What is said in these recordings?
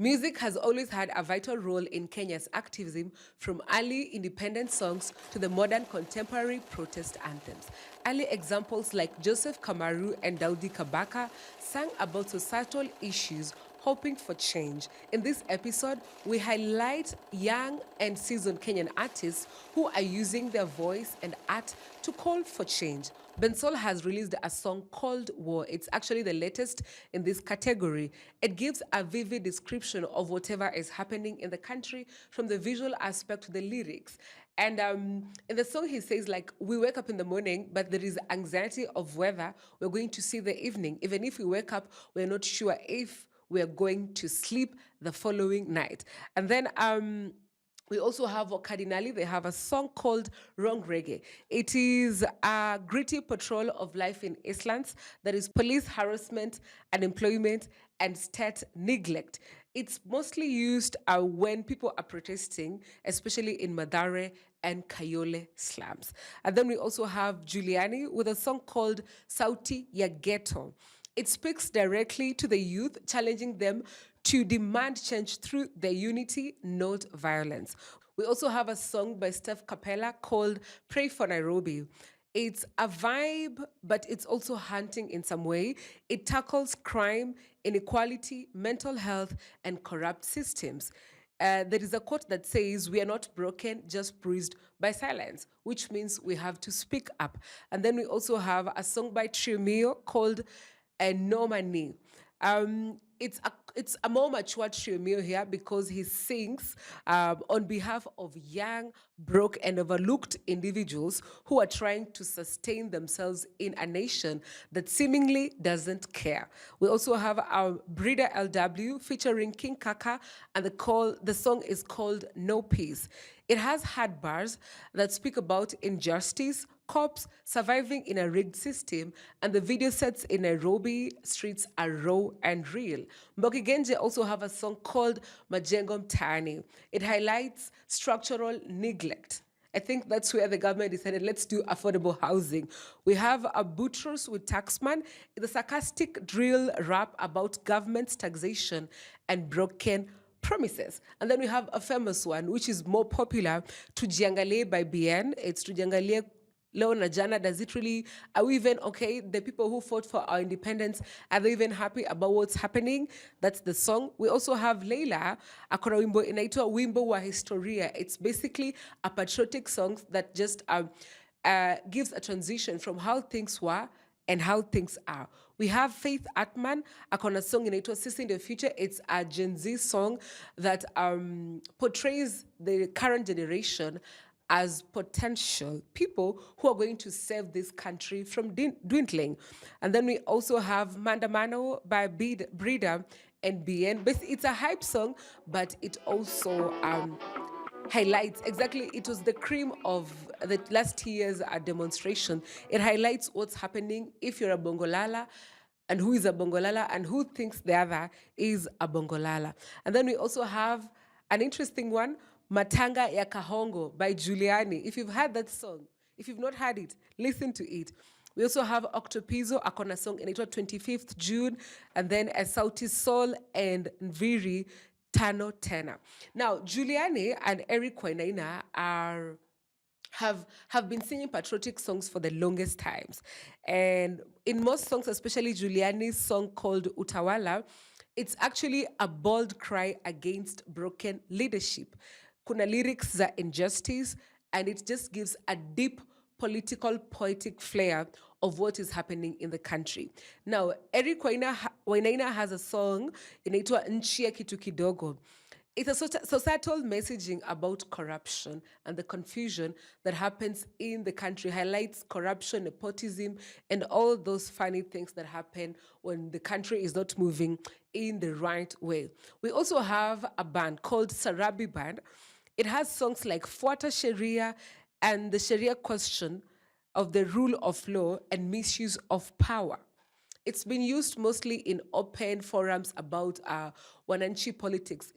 Music has always had a vital role in Kenya's activism, from early independent songs to the modern contemporary protest anthems. Early examples like Joseph Kamaru and Daudi Kabaka sang about societal issues, hoping for change. In this episode, we highlight young and seasoned Kenyan artists who are using their voice and art to call for change. Bensol has released a song called War. It's actually the latest in this category. It gives a vivid description of whatever is happening in the country, from the visual aspect to the lyrics. And in the song, he says, like, we wake up in the morning, but there is anxiety of whether we're going to see the evening. Even if we wake up, we're not sure if we're going to sleep the following night. And then we also have Cardinali. They have a song called Wrong Reggae. It is a gritty portrayal of life in Islands. There is police harassment, unemployment, and state neglect. It's mostly used when people are protesting, especially in Madare and Kayole slums. And then we also have Giuliani with a song called Sauti ya Ghetto. It speaks directly to the youth, challenging them to demand change through their unity, not violence. We also have a song by Steph Capella called Pray for Nairobi. It's a vibe, but it's also hunting in some way. It tackles crime, inequality, mental health, and corrupt systems. There is a quote that says, "We are not broken, just bruised by silence," which means we have to speak up. And then we also have a song by Triomio called No Money. It's a more mature Triomio here because he sings on behalf of young, broke, and overlooked individuals who are trying to sustain themselves in a nation that seemingly doesn't care. We also have our Breeder LW featuring King Kaka, and the song is called No Peace. It has hard bars that speak about injustice, cops surviving in a rigged system, and the video sets in Nairobi streets are raw and real. Mbogi Genje also have a song called Majengo Mtaani. It highlights structural neglect. I think that's where the government decided, let's do affordable housing. We have a Boutros with Taxman, the sarcastic drill rap about government's taxation and broken promises. And then we have a famous one, which is more popular, Tujiangalie by BN. It's Tujiangalie Leo na Jana. Does it really, are we even okay? The people who fought for our independence, are they even happy about what's happening? That's the song. We also have Leila, akona wimbo inaitwa Wimbo wa Historia. It's basically a patriotic song that just gives a transition from how things were and how things are. We have Faith Atman, akona song inaitwa Sisi in the Future. It's a Gen Z song that portrays the current generation as potential people who are going to save this country from dwindling. And then we also have Mandamano by Breeder and BN. It's a hype song, but it also highlights exactly, it was the cream of the last year's demonstration. It highlights what's happening if you're a Bongolala, and who is a Bongolala, and who thinks the other is a Bongolala. And then we also have an interesting one, Matanga ya Kahongo by Giuliani. If you've heard that song, if you've not heard it, listen to it. We also have Octopizo, akona song inaitwa 25th June, and then a Sauti Sol and Nviri Tano Tena. Now, Giuliani and Eric Wainaina have been singing patriotic songs for the longest times. And in most songs, especially Giuliani's song called Utawala, it's actually a bold cry against broken leadership. Kuna lyrics za injustice, and it just gives a deep political, poetic flair of what is happening in the country. Now, Eric Wainaina has a song inaitwa Nchi ya Kitu Kidogo. It's a societal messaging about corruption and the confusion that happens in the country, highlights corruption, nepotism, and all those funny things that happen when the country is not moving in the right way. We also have a band called Sarabi Band. It has songs like Fuata Sharia and the Sharia question of the rule of law and misuse of power. It's been used mostly in open forums about wananchi politics,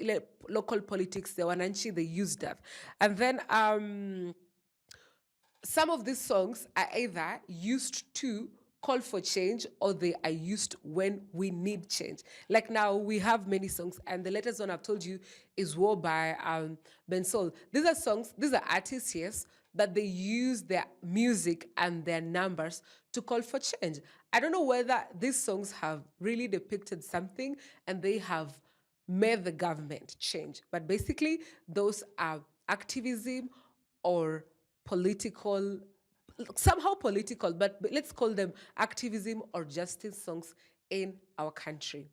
local politics. The wananchi, they use that. And then some of these songs are either used to call for change or they are used when we need change. Like now, we have many songs, and the latest one I've told you is War by Ben Sol. These are songs, these are artists, yes, that they use their music and their numbers to call for change. I don't know whether these songs have really depicted something and they have made the government change, but basically, those are activism or political, somehow political, but let's call them activism or justice songs in our country.